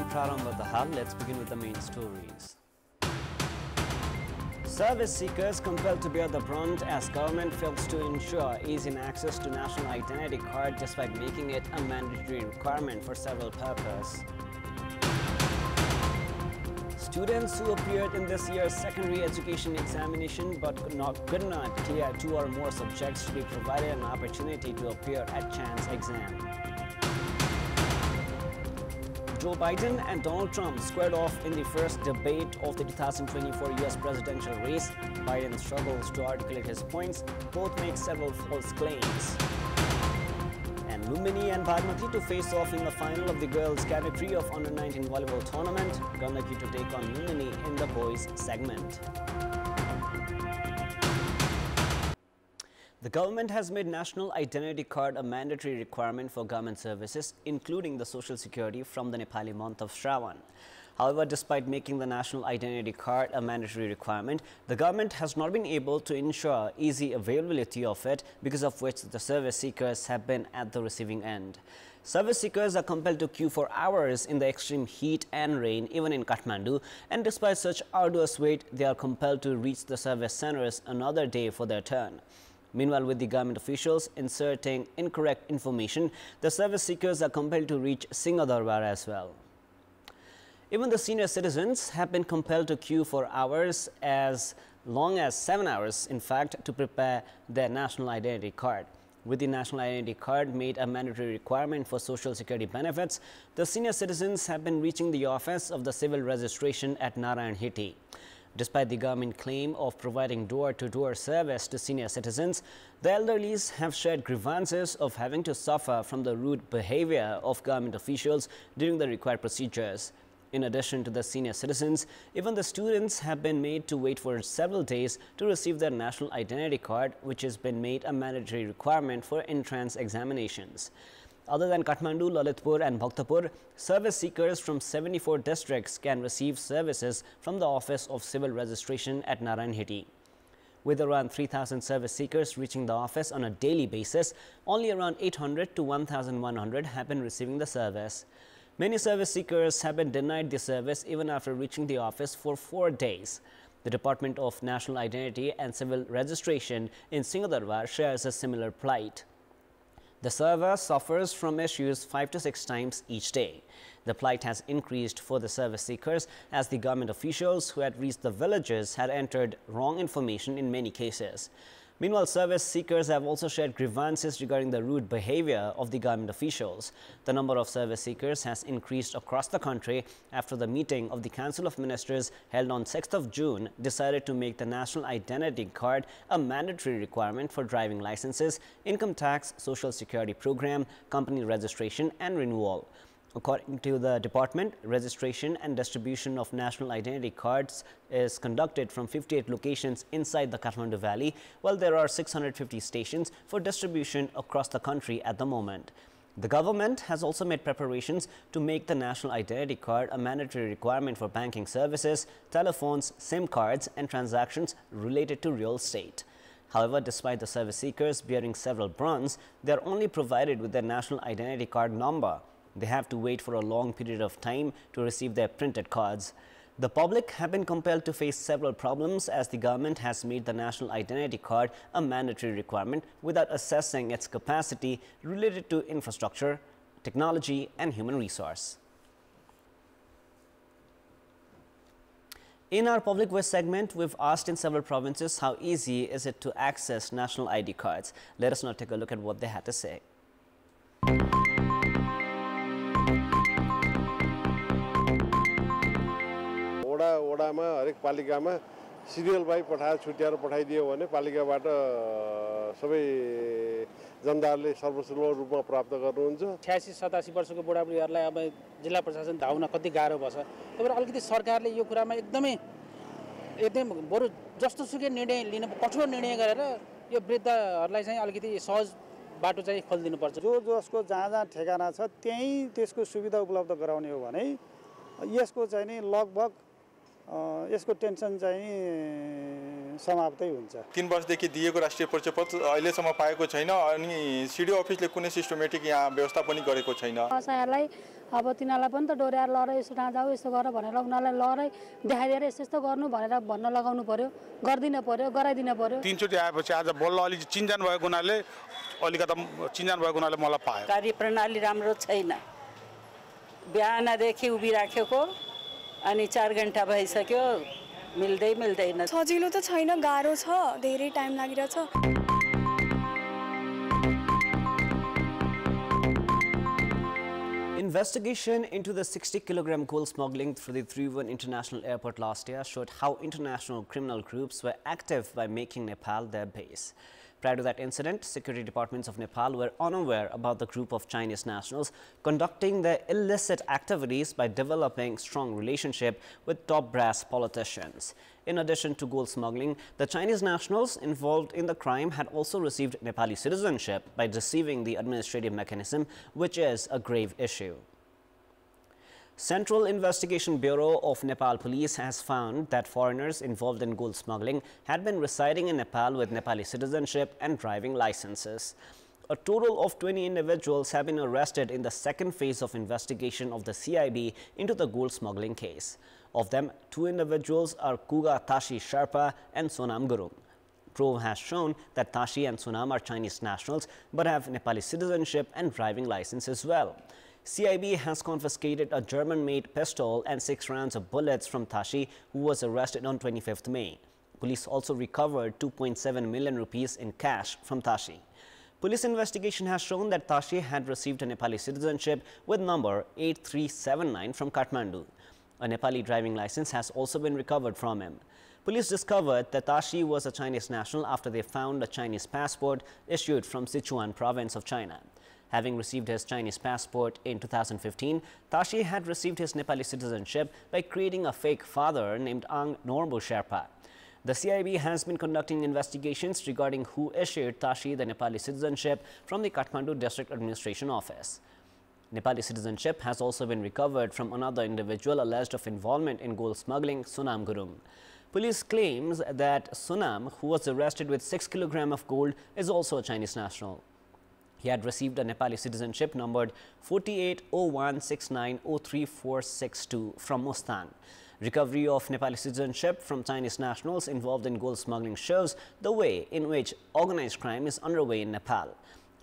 Let's begin with the main stories. Service seekers compelled to bear the brunt as government fails to ensure ease in access to national identity card despite making it a mandatory requirement for several purposes. Students who appeared in this year's secondary education examination but could not clear 2 or more subjects should be provided an opportunity to appear at chance exam. Joe Biden and Donald Trump squared off in the first debate of the 2024 US presidential race. Biden struggles to articulate his points. Both make several false claims. And Lumini and Bhagmati to face off in the final of the girls category of Under 19 volleyball tournament. Gandaki to take on Lumini in the boys segment. The government has made national identity card a mandatory requirement for government services, including the social security from the Nepali month of Shravan. However, despite making the national identity card a mandatory requirement, the government has not been able to ensure easy availability of it, because of which the service seekers have been at the receiving end. Service seekers are compelled to queue for hours in the extreme heat and rain, even in Kathmandu, and despite such arduous wait, they are compelled to reach the service centers another day for their turn. Meanwhile, with the government officials inserting incorrect information, the service seekers are compelled to reach Singhadarbar as well. Even the senior citizens have been compelled to queue for hours, as long as 7 hours, in fact, to prepare their national identity card. With the national identity card made a mandatory requirement for social security benefits, the senior citizens have been reaching the office of the civil registration at Narayanhiti. Despite the government claim of providing door-to-door service to senior citizens, the elderlies have shared grievances of having to suffer from the rude behavior of government officials during the required procedures. In addition to the senior citizens, even the students have been made to wait for several days to receive their national identity card, which has been made a mandatory requirement for entrance examinations. Other than Kathmandu, Lalitpur and Bhaktapur, service seekers from 74 districts can receive services from the Office of Civil Registration at Narayanhiti. With around 3,000 service seekers reaching the office on a daily basis, only around 800 to 1,100 have been receiving the service. Many service seekers have been denied the service even after reaching the office for 4 days. The Department of National Identity and Civil Registration in Singhadarbar shares a similar plight. The server suffers from issues 5 to 6 times each day. The plight has increased for the service seekers as the government officials who had reached the villages had entered wrong information in many cases. Meanwhile, service seekers have also shared grievances regarding the rude behavior of the government officials. The number of service seekers has increased across the country after the meeting of the Council of Ministers held on 6th of June decided to make the national identity card a mandatory requirement for driving licenses, income tax, social security program, company registration and renewal. According to the department, registration and distribution of national identity cards is conducted from 58 locations inside the Kathmandu Valley, while there are 650 stations for distribution across the country at the moment. The government has also made preparations to make the national identity card a mandatory requirement for banking services, telephones, SIM cards and transactions related to real estate. However, despite the service seekers bearing several brunts, they are only provided with their national identity card number. They have to wait for a long period of time to receive their printed cards. The public have been compelled to face several problems as the government has made the national identity card a mandatory requirement without assessing its capacity related to infrastructure, technology and human resource. In our Public Voice segment, we've asked in several provinces how easy is it to access national ID cards. Let us now take a look at what they had to say. वडामा हरेक पालिकामा serial by पठाएर छुट्याएर पठाइदियो भने पालिकाबाट सबै जनताले सर्वसुलभ रूपमा प्राप्त गर्नुहुन्छ। 86-87 वर्षको बुढाबुढीहरूलाई अब जिल्ला प्रशासन धाउन कति गाह्रो भछ। त्यसैले अलिकति सरकारले यो कुरामा एकदमै बरु जस्तो सुकै निर्णय लिन कठोर निर्णय गरेर यो वृद्धहरूलाई चाहिँ अलिकति सहज बाटो चाहिँ खोलिदिनु पर्छ। जो जसको जहाँ ठेगाना छ त्यही त्यसको सुविधा उपलब्ध गराउने हो भने यसको चाहिँ नि लगभग यसको टेन्सन चाहिँ समाप्तै हुन्छ। 3 वर्षदेखि दिएको राष्ट्रिय परिचय पत्र अहिलेसम्म पाएको छैन अनि सिडिओ अफिसले कुनै सिस्टमेटिक यहाँ व्यवस्था पनि गरेको छैन। व्यवसायलाई अब तिनीहरूलाई पनि त डोर्याएर लरे यसो नजाऊ यसो गर भनेर उनीहरूलाई लरै देखाइदिएर यस्तो यस्तो गर्नु भनेर भन्न लगाउनु पर्यो, गर्दिन पर्यो, गराइदिन पर्यो। 3 चोटि आएपछि आज बल्ल अलि चिन्जान भएको हुनाले अलिकता चिन्जान भएको हुनाले मलाई पायो। कार्यप्रणाली राम्रो छैन। बिहानदेखि उभिराखेको अनि 4 घण्टा भइसक्यो, मिल्दैन। सजिलो त छैन, गाह्रो छ, धेरै टाइम लागिरहेछ। Investigation into the 60-kilogram gold smuggling through the Trivandrum International Airport last year showed how international criminal groups were active by making Nepal their base. Prior to that incident, security departments of Nepal were unaware about the group of Chinese nationals conducting their illicit activities by developing strong relationship with top brass politicians. In addition to gold smuggling, the Chinese nationals involved in the crime had also received Nepali citizenship by deceiving the administrative mechanism, which is a grave issue. Central Investigation Bureau of Nepal Police has found that foreigners involved in gold smuggling had been residing in Nepal with Nepali citizenship and driving licenses. A total of 20 individuals have been arrested in the second phase of investigation of the CIB into the gold smuggling case. Of them, 2 individuals are Kuga Tashi Sharpa and Sonam Gurung. Probe has shown that Tashi and Sonam are Chinese nationals but have Nepali citizenship and driving license as well. CIB has confiscated a German-made pistol and 6 rounds of bullets from Tashi, who was arrested on 25th May. Police also recovered 2.7 million rupees in cash from Tashi. Police investigation has shown that Tashi had received a Nepali citizenship with number 8379 from Kathmandu. A Nepali driving license has also been recovered from him. Police discovered that Tashi was a Chinese national after they found a Chinese passport issued from Sichuan province of China. Having received his Chinese passport in 2015, Tashi had received his Nepali citizenship by creating a fake father named Ang Norbu Sherpa. The CIB has been conducting investigations regarding who issued Tashi the Nepali citizenship from the Kathmandu District Administration Office. Nepali citizenship has also been recovered from another individual alleged of involvement in gold smuggling, Sonam Gurung. Police claims that Sonam, who was arrested with 6 kilograms of gold, is also a Chinese national. He had received a Nepali citizenship numbered 480169034662 from Mustan. Recovery of Nepali citizenship from Chinese nationals involved in gold smuggling shows the way in which organized crime is underway in Nepal.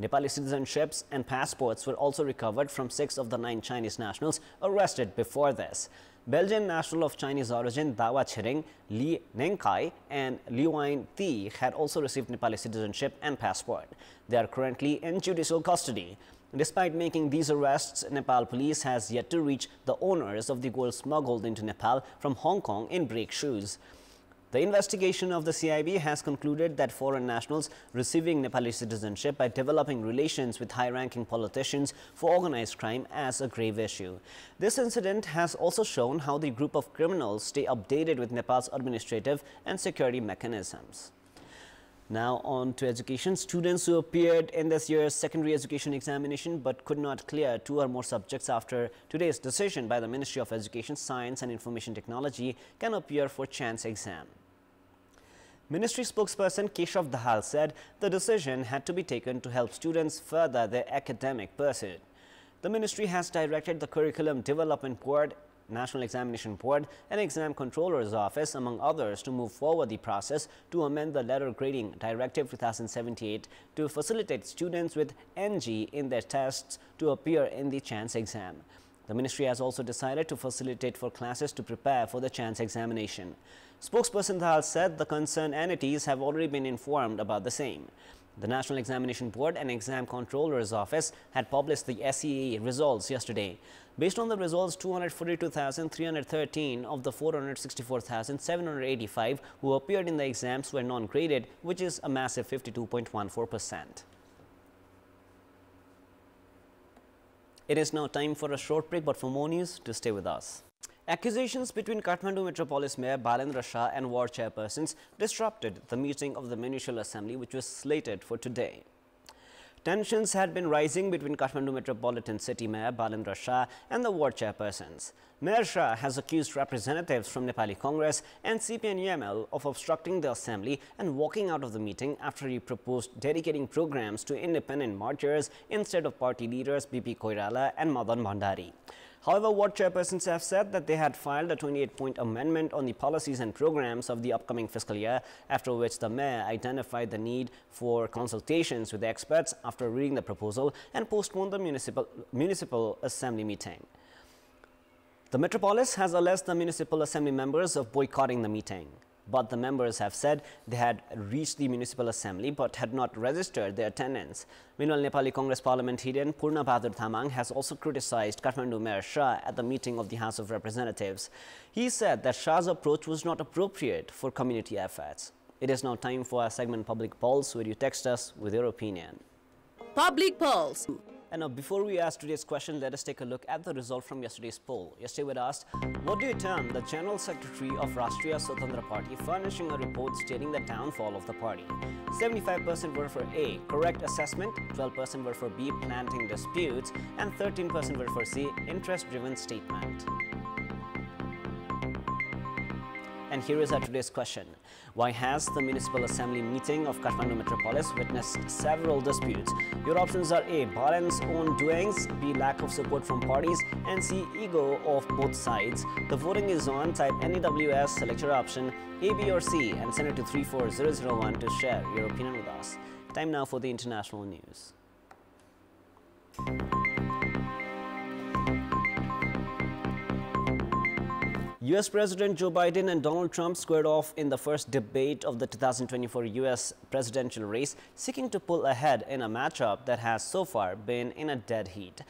Nepali citizenships and passports were also recovered from 6 of the 9 Chinese nationals arrested before this. Belgian national of Chinese origin Dawa Chering, Li Nengkai and Liuain Ti had also received Nepali citizenship and passport. They are currently in judicial custody. Despite making these arrests, Nepal police has yet to reach the owners of the gold smuggled into Nepal from Hong Kong in brake shoes. The investigation of the CIB has concluded that foreign nationals receiving Nepali citizenship by developing relations with high-ranking politicians for organized crime as a grave issue. This incident has also shown how the group of criminals stay updated with Nepal's administrative and security mechanisms. Now on to education. Students who appeared in this year's secondary education examination but could not clear 2 or more subjects after today's decision by the Ministry of Education, Science and Information Technology can appear for chance exam. Ministry spokesperson Keshav Dahal said the decision had to be taken to help students further their academic pursuit. The ministry has directed the Curriculum Development Board, National Examination Board and Exam Controller's Office, among others, to move forward the process to amend the Letter Grading Directive 2078 to facilitate students with NG in their tests to appear in the chance exam. The ministry has also decided to facilitate for classes to prepare for the chance examination. Spokesperson Dahal said the concerned entities have already been informed about the same. The National Examination Board and Exam Controller's Office had published the SEE results yesterday. Based on the results, 242,313 of the 464,785 who appeared in the exams were non-graded, which is a massive 52.14%. It is now time for a short break, but for more news, to stay with us. Accusations between Kathmandu Metropolis Mayor Balendra Shah and ward chairpersons disrupted the meeting of the Municipal Assembly, which was slated for today. Tensions had been rising between Kathmandu Metropolitan City Mayor Balendra Shah and the ward chairpersons. Mayor Shah has accused representatives from Nepali Congress and CPN-UML of obstructing the assembly and walking out of the meeting after he proposed dedicating programs to independent marchers instead of party leaders BP Koirala and Madan Bhandari. However, ward chairpersons have said that they had filed a 28-point amendment on the policies and programs of the upcoming fiscal year, after which the mayor identified the need for consultations with the experts after reading the proposal and postponed the municipal assembly meeting. The Metropolis has alleged the municipal assembly members of boycotting the meeting. But the members have said they had reached the municipal assembly but had not registered their attendance. Meanwhile, Nepali Congress parliamentarian Purna Bahadur Thamang has also criticized Kathmandu Mayor Shah at the meeting of the House of Representatives. He said that Shah's approach was not appropriate for community efforts. It is now time for our segment Public Pulse, where you text us with your opinion. Public Pulse. And now, before we ask today's question, let us take a look at the result from yesterday's poll. Yesterday we asked, what do you term the General Secretary of Rashtriya Swatantra Party furnishing a report stating the downfall of the party? 75% were for A, correct assessment, 12% were for B, planting disputes, and 13% were for C, interest-driven statement. And here is our today's question. Why has the Municipal Assembly meeting of Kathmandu Metropolis witnessed several disputes? Your options are A, Balan's own doings, B, lack of support from parties, and C, ego of both sides. The voting is on. Type NEWS, select your option, A, B or C, and send it to 34001 to share your opinion with us. Time now for the international news. US President Joe Biden and Donald Trump squared off in the first debate of the 2024 US presidential race, seeking to pull ahead in a matchup that has so far been in a dead heat.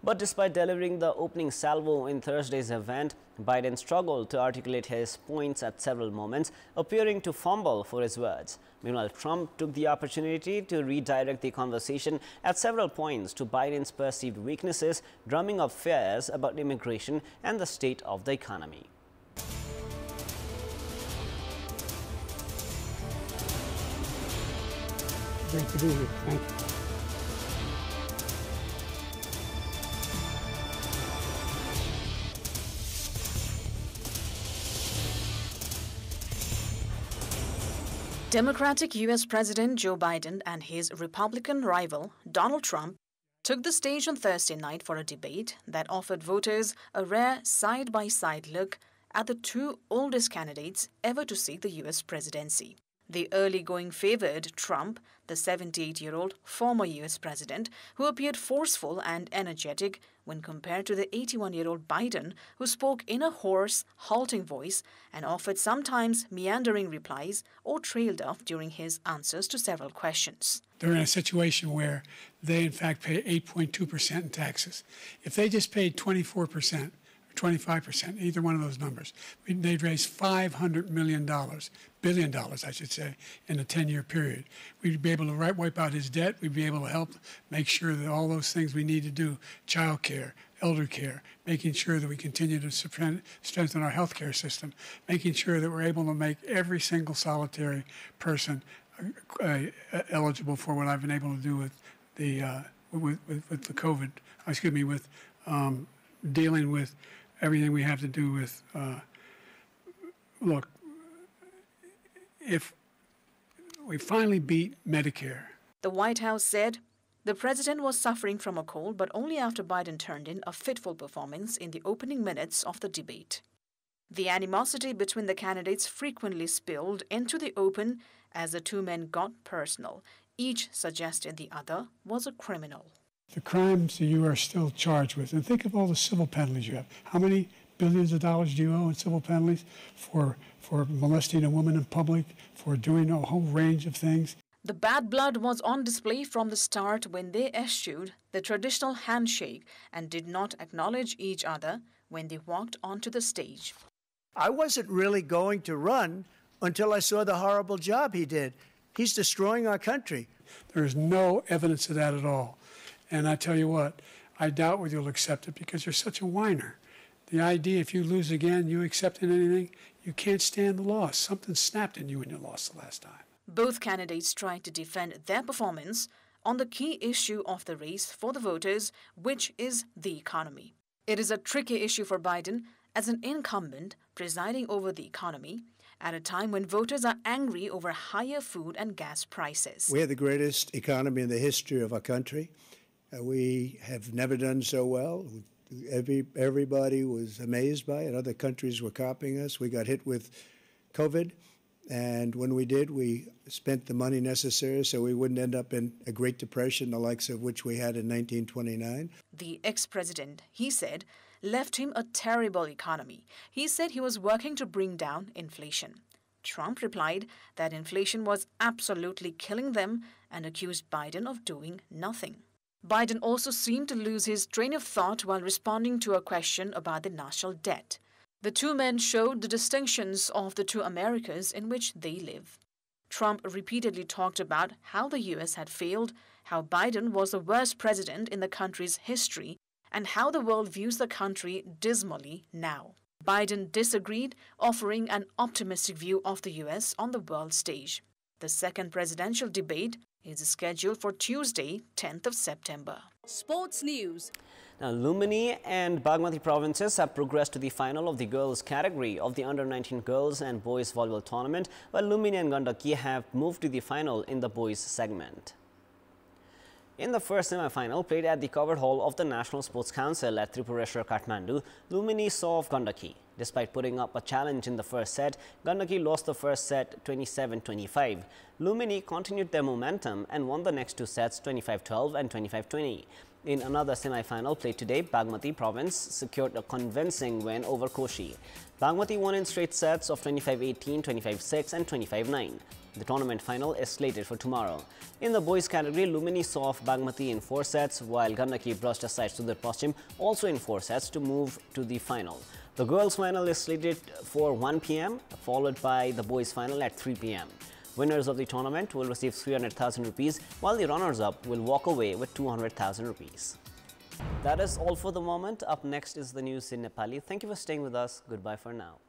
But despite delivering the opening salvo in Thursday's event, Biden struggled to articulate his points at several moments, appearing to fumble for his words. Meanwhile, Trump took the opportunity to redirect the conversation at several points to Biden's perceived weaknesses, drumming up fears about immigration and the state of the economy. Great to be here. Thank you. Democratic U.S. President Joe Biden and his Republican rival, Donald Trump, took the stage on Thursday night for a debate that offered voters a rare side-by-side look at the two oldest candidates ever to seek the U.S. presidency. The early-going favored Trump, the 78-year-old former U.S. president, who appeared forceful and energetic when compared to the 81-year-old Biden, who spoke in a hoarse, halting voice and offered sometimes meandering replies or trailed off during his answers to several questions. They're in a situation where they, in fact, pay 8.2% in taxes. If they just paid 24%, 25%, either one of those numbers, they'd raise $500 billion, I should say, in a 10-year period. We'd be able to wipe out his debt. We'd be able to help make sure that all those things we need to do, child care, elder care, making sure that we continue to strengthen our health care system, making sure that we're able to make every single solitary person eligible for what I've been able to do with the COVID, with dealing with everything we have to do with, look, if we finally beat Medicare. The White House said the president was suffering from a cold, but only after Biden turned in a fitful performance in the opening minutes of the debate. The animosity between the candidates frequently spilled into the open as the two men got personal. Each suggested the other was a criminal. The crimes that you are still charged with, and think of all the civil penalties you have. How many billions of dollars do you owe in civil penalties for molesting a woman in public, for doing a whole range of things? The bad blood was on display from the start when they eschewed the traditional handshake and did not acknowledge each other when they walked onto the stage. I wasn't really going to run until I saw the horrible job he did. He's destroying our country. There is no evidence of that at all. And I tell you what, I doubt whether you'll accept it because you're such a whiner. The idea, if you lose again, you accepting anything, you can't stand the loss. Something snapped in you when you lost the last time. Both candidates tried to defend their performance, on the key issue of the race for the voters, which is the economy. It is a tricky issue for Biden as an incumbent presiding over the economy at a time when voters are angry over higher food and gas prices. We have the greatest economy in the history of our country. We have never done so well. Everybody was amazed by it. Other countries were copying us. We got hit with COVID, and when we did, we spent the money necessary so we wouldn't end up in a Great Depression, the likes of which we had in 1929. The ex-president, he said, left him a terrible economy. He said he was working to bring down inflation. Trump replied that inflation was absolutely killing them and accused Biden of doing nothing. Biden also seemed to lose his train of thought while responding to a question about the national debt. The two men showed the distinctions of the two Americas in which they live. Trump repeatedly talked about how the U.S. had failed, how Biden was the worst president in the country's history, and how the world views the country dismally now. Biden disagreed, offering an optimistic view of the U.S. on the world stage. The second presidential debate is scheduled for Tuesday, 10th of September. Sports news. Now, Lumini and Bagmati provinces have progressed to the final of the girls category of the Under-19 girls and boys volleyball tournament, while Lumini and Gandaki have moved to the final in the boys segment. In the first semi-final, played at the covered hall of the National Sports Council at Tripureshwar, Kathmandu, Lumini saw off Gandaki. Despite putting up a challenge in the first set, Gandaki lost the first set 27-25. Lumini continued their momentum and won the next two sets 25-12 and 25-20. In another semi-final played today, Bagmati province secured a convincing win over Koshi. Bagmati won in straight sets of 25-18, 25-6 and 25-9. The tournament final is slated for tomorrow. In the boys category, Lumini saw off Bagmati in 4 sets, while Gandaki brushed aside Sudhir Paschim also in 4 sets to move to the final. The girls' final is slated for 1 p.m., followed by the boys' final at 3 p.m. Winners of the tournament will receive 300,000 rupees, while the runners-up will walk away with 200,000 rupees. That is all for the moment. Up next is the news in Nepali. Thank you for staying with us. Goodbye for now.